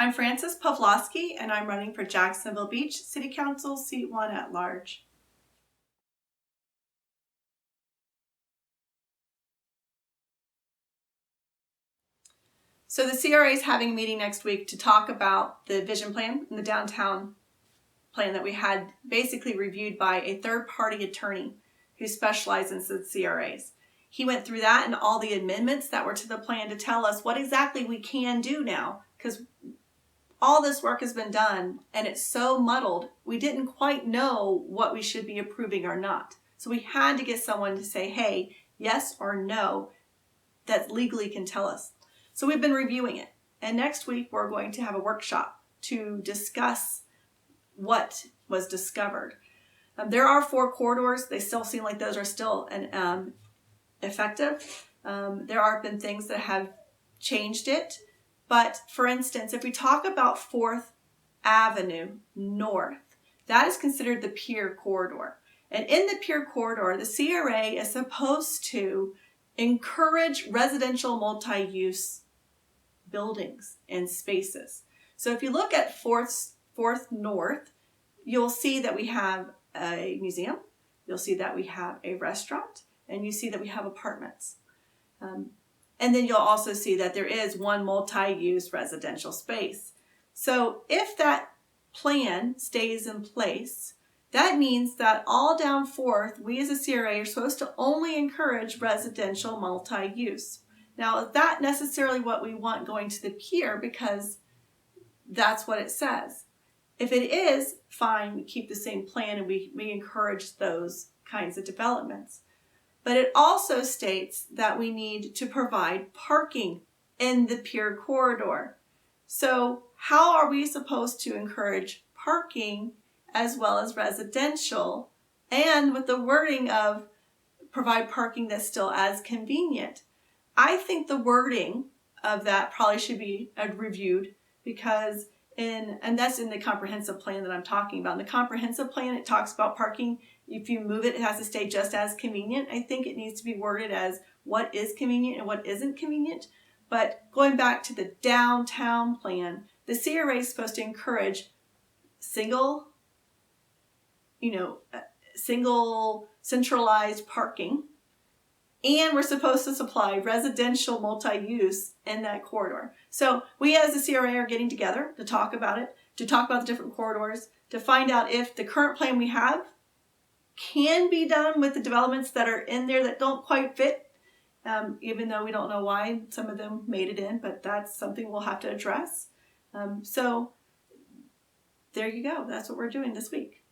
I'm Frances Povloski, and I'm running for Jacksonville Beach City Council, Seat 1 at large. So the CRA is having a meeting next week to talk about the vision plan and the downtown plan that we had basically reviewed by a third-party attorney who specializes in CRAs. He went through that and all the amendments that were to the plan to tell us what exactly we can do now, because all this work has been done and it's so muddled, we didn't quite know what we should be approving or not. So we had to get someone to say, hey, yes or no, that legally can tell us. So we've been reviewing it. And next week we're going to have a workshop to discuss what was discovered. There are 4 corridors. They still seem like those are still effective. There have been things that have changed it. But for instance, if we talk about 4th Avenue North, that is considered the pier corridor. And in the pier corridor, the CRA is supposed to encourage residential multi-use buildings and spaces. So if you look at 4th North, you'll see that we have a museum, you'll see that we have a restaurant, and you see that we have apartments. And then you'll also see that there is one multi-use residential space. So if that plan stays in place, that means that all down 4th, we as a CRA are supposed to only encourage residential multi-use. Now, is that necessarily what we want going to the pier? Because that's what it says. If it is, fine, we keep the same plan and we encourage those kinds of developments. But it also states that we need to provide parking in the pier corridor. So how are we supposed to encourage parking as well as residential, and with the wording of provide parking that's still as convenient? I think the wording of that probably should be reviewed, because and that's in the comprehensive plan that I'm talking about. In the comprehensive plan, it talks about parking. If you move it, it has to stay just as convenient. I think it needs to be worded as what is convenient and what isn't convenient. But going back to the downtown plan, the CRA is supposed to encourage single centralized parking, and we're supposed to supply residential multi-use in that corridor. So we as the CRA are getting together to talk about it, to talk about the different corridors, to find out if the current plan we have can be done with the developments that are in there that don't quite fit, even though we don't know why some of them made it in, but that's something we'll have to address. So there you go. That's what we're doing this week.